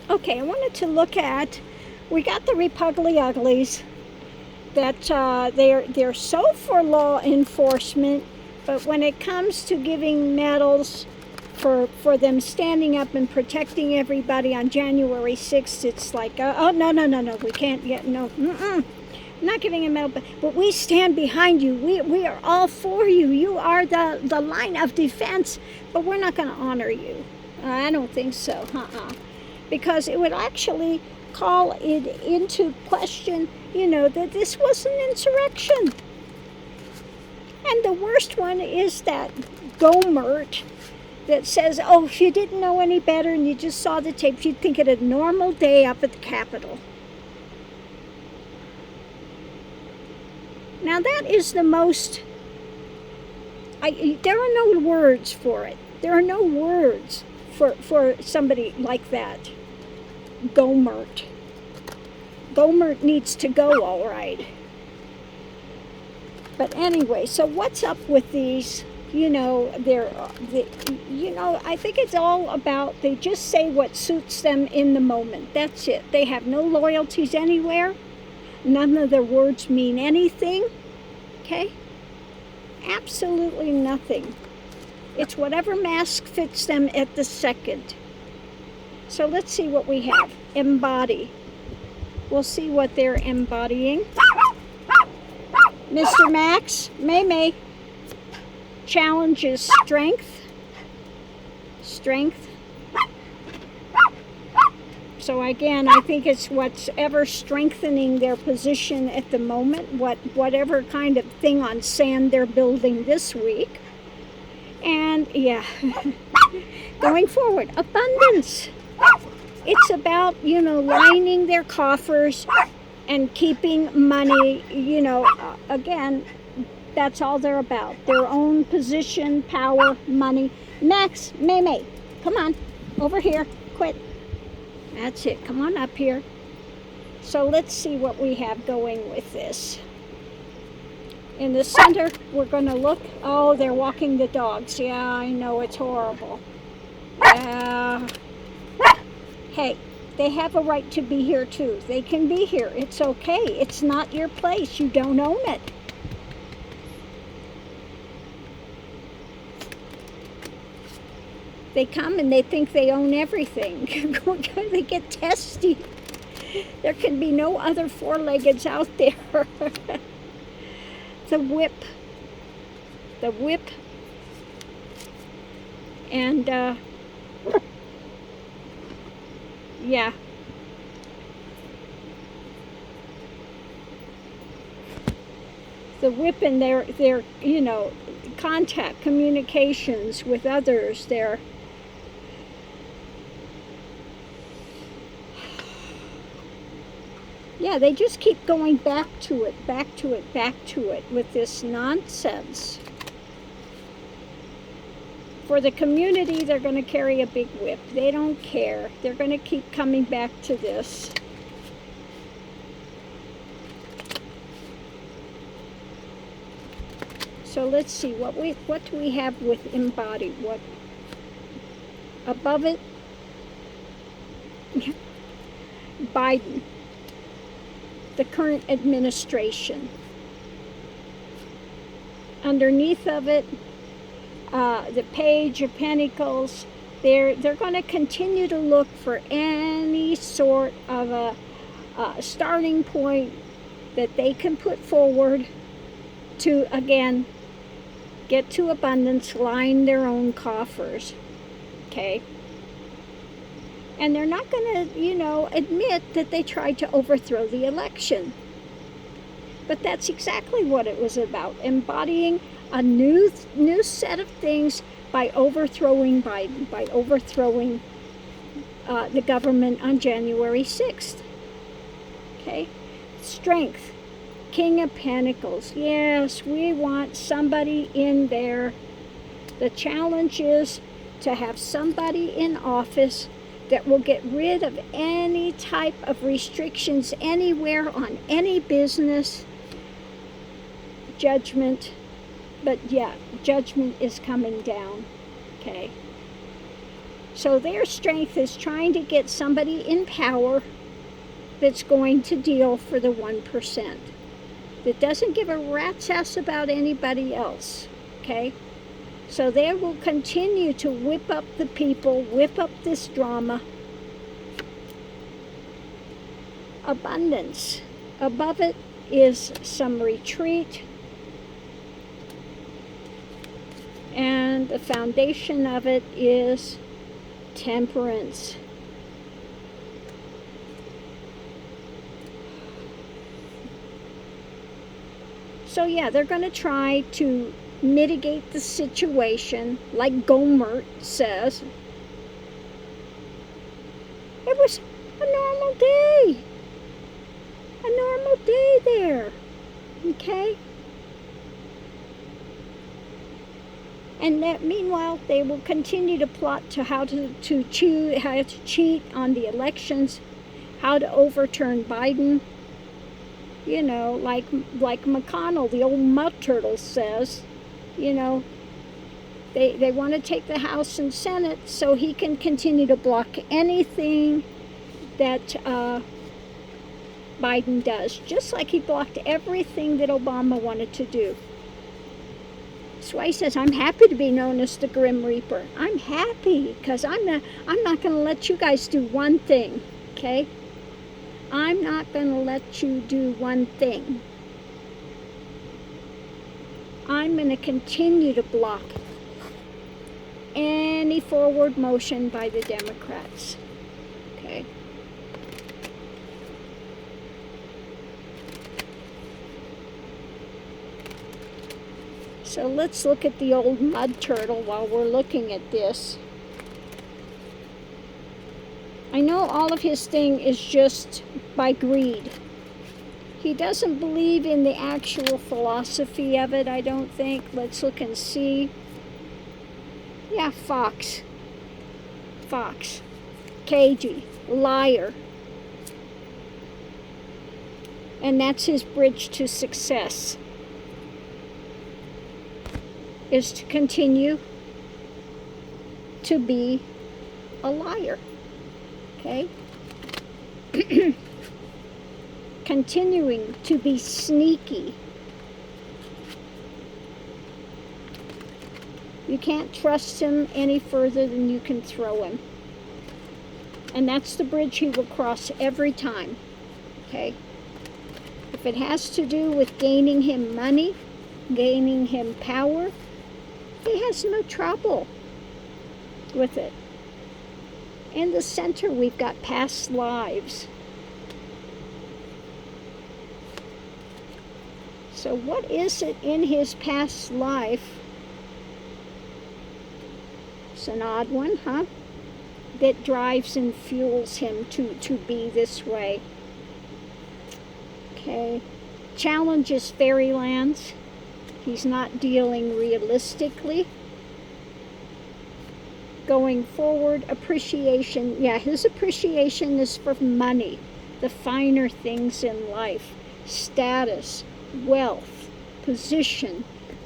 Okay, I wanted to look at, we got the Repugly Uglies that they're so for law enforcement, but when it comes to giving medals for them standing up and protecting everybody on January 6th, it's like, oh, no, we can't get, no, I'm not giving a medal, but we stand behind you. We are all for you. You are the line of defense, but we're not going to honor you. I don't think so, because it would actually call it into question, that this was an insurrection. And the worst one is that Gomert that says, oh, if you didn't know any better and you just saw the tapes, you'd think it a normal day up at the Capitol. Now that is the most, there are no words for it. There are no words for somebody like that. Gomert. Gomert needs to go, all right. But anyway, so what's up with these? I think it's all about, they just say what suits them in the moment. That's it. They have no loyalties anywhere. None of their words mean anything. Okay? Absolutely nothing. It's whatever mask fits them at the second. So let's see what we have. Embody. We'll see what they're embodying. Mr. Max, May challenges strength. Strength. So again, I think it's what's ever strengthening their position at the moment, whatever kind of thing on sand they're building this week. And yeah, going forward, abundance. It's about, lining their coffers and keeping money, again, that's all they're about. Their own position, power, money. Max, May, come on, over here, quit. That's it, come on up here. So let's see what we have going with this. In the center, we're gonna look, oh, they're walking the dogs. Yeah, I know, it's horrible. Yeah. Hey, they have a right to be here too. They can be here. It's okay. It's not your place. You don't own it. They come and they think they own everything. They get testy. There can be no other four-leggeds out there. The whip. The whip. And, yeah. The whip and their contact, communications with others, they just keep going back to it with this nonsense. For the community, they're going to carry a big whip. They don't care. They're going to keep coming back to this. So let's see what do we have with embodied. What above it? Biden, the current administration. Underneath of it, the Page of Pentacles. They're going to continue to look for any sort of a starting point that they can put forward to, again, get to abundance, line their own coffers. Okay? And they're not going to, admit that they tried to overthrow the election. But that's exactly what it was about, embodying a new set of things by overthrowing Biden, by overthrowing the government on January 6th. Okay? Strength. King of Pentacles. Yes, we want somebody in there. The challenge is to have somebody in office that will get rid of any type of restrictions anywhere on any business. Judgment. But yeah, judgment is coming down. Okay. So their strength is trying to get somebody in power that's going to deal for the 1%. That doesn't give a rat's ass about anybody else, okay? So they will continue to whip up the people, whip up this drama. Abundance. Above it is some retreat. And the foundation of it is temperance. So yeah, they're going to try to mitigate the situation, like Gomer says. It was a normal day. A normal day there. Okay? And that meanwhile, they will continue to plot to how to cheat on the elections, how to overturn Biden. You know, like McConnell, the old mud turtle, says, you know, they want to take the House and Senate so he can continue to block anything that Biden does, just like he blocked everything that Obama wanted to do. That's why he says, I'm happy to be known as the Grim Reaper. I'm happy because I'm not going to let you guys do one thing, okay? I'm not going to let you do one thing. I'm going to continue to block any forward motion by the Democrats. Okay? So let's look at the old mud turtle while we're looking at this. I know all of his thing is just by greed. He doesn't believe in the actual philosophy of it, I don't think. Let's look and see. Yeah, fox. Fox. Cagey. Liar. And that's his bridge to success. Is to continue to be a liar. Okay? Continuing to be sneaky. You can't trust him any further than you can throw him. And that's the bridge he will cross every time. Okay? If it has to do with gaining him money, gaining him power, he has no trouble with it. In the center, we've got past lives. So what is it in his past life? It's an odd one, huh? That drives and fuels him to be this way. Okay. Challenges fairylands. He's not dealing realistically. Going forward, appreciation. Yeah, his appreciation is for money, the finer things in life, status, wealth, position,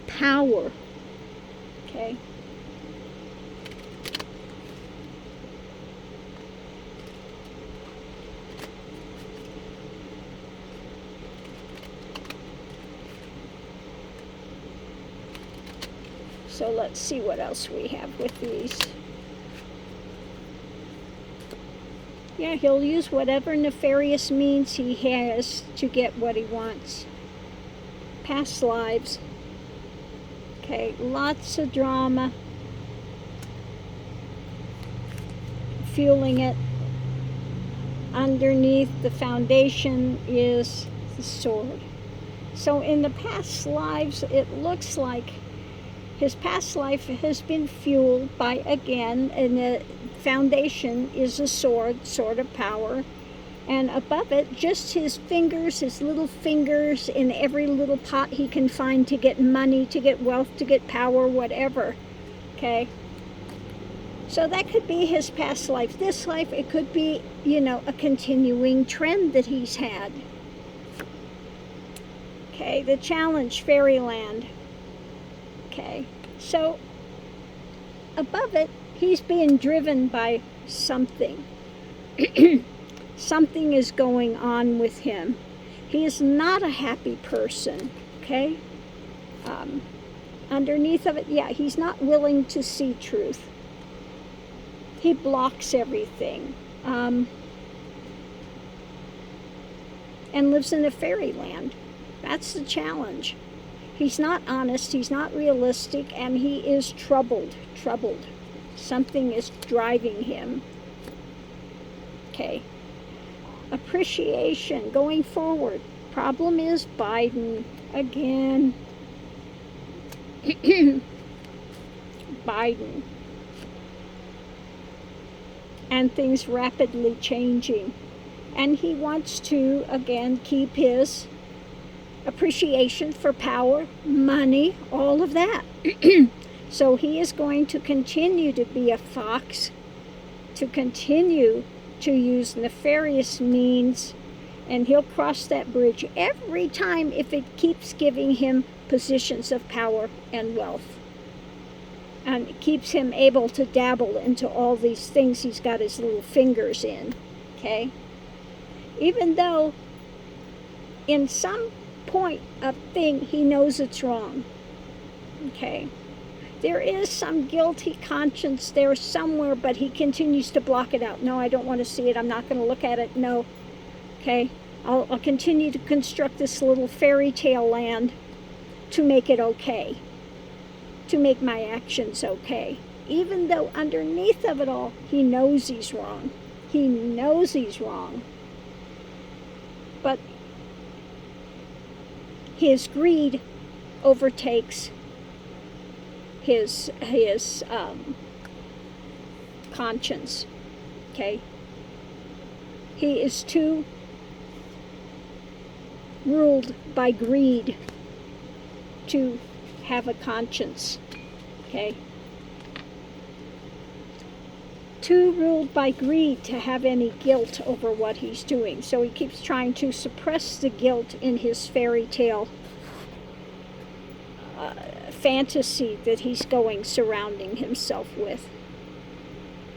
power. Okay? So let's see what else we have with these. Yeah, he'll use whatever nefarious means he has to get what he wants. Past lives. Okay, lots of drama. Fueling it. Underneath the foundation is the sword. So in the past lives, it looks like his past life has been fueled by, again, and the foundation is a sword, sword of power. And above it, just his fingers, his little fingers in every little pot he can find to get money, to get wealth, to get power, whatever. Okay? So that could be his past life. This life, it could be, you know, a continuing trend that he's had. Okay, the challenge, fairyland. Okay, so above it, He's being driven by something. Something is going on with him. He is not a happy person, okay? Underneath of it, yeah, he's not willing to see truth. He blocks everything. And lives in a fairyland. That's the challenge. He's not honest, he's not realistic, and he is troubled. Something is driving him. Okay. Appreciation going forward. Problem is Biden again. Biden. And things rapidly changing. And he wants to, again, keep his appreciation for power, money, all of that. So he is going to continue to be a fox, to continue to use nefarious means, and he'll cross that bridge every time if it keeps giving him positions of power and wealth. And it keeps him able to dabble into all these things he's got his little fingers in, okay? Even though in some point of thing he knows it's wrong, okay? There is some guilty conscience there somewhere, but he continues to block it out. No, I don't want to see it. I'm not going to look at it. No. Okay? I'll continue to construct this little fairy tale land to make it okay. To make my actions okay. Even though underneath of it all, he knows he's wrong. He knows he's wrong. But his greed overtakes his conscience, okay? He is too ruled by greed to have a conscience, okay? Too ruled by greed to have any guilt over what he's doing. So he keeps trying to suppress the guilt in his fairy tale fantasy that he's surrounding himself with.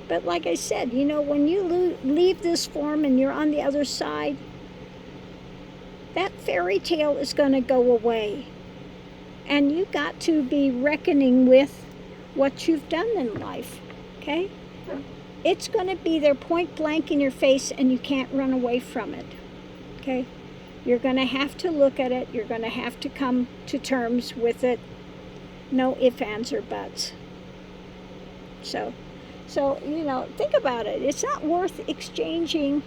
But like I said, you know, when you leave this form and you're on the other side, that fairy tale is going to go away. And you got to be reckoning with what you've done in life, okay? It's going to be there point blank in your face, and you can't run away from it, okay? You're going to have to look at it. You're going to have to come to terms with it. No ifs, ands, or buts. So, you know, think about it. It's not worth exchanging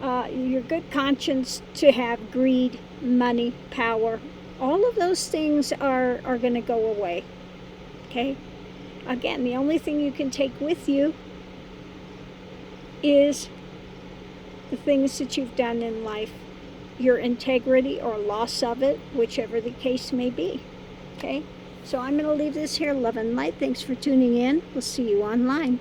your good conscience to have greed, money, power. All of those things are going to go away, okay? Again, the only thing you can take with you is the things that you've done in life, your integrity or loss of it, whichever the case may be, okay? So I'm going to leave this here. Love and light. Thanks for tuning in. We'll see you online.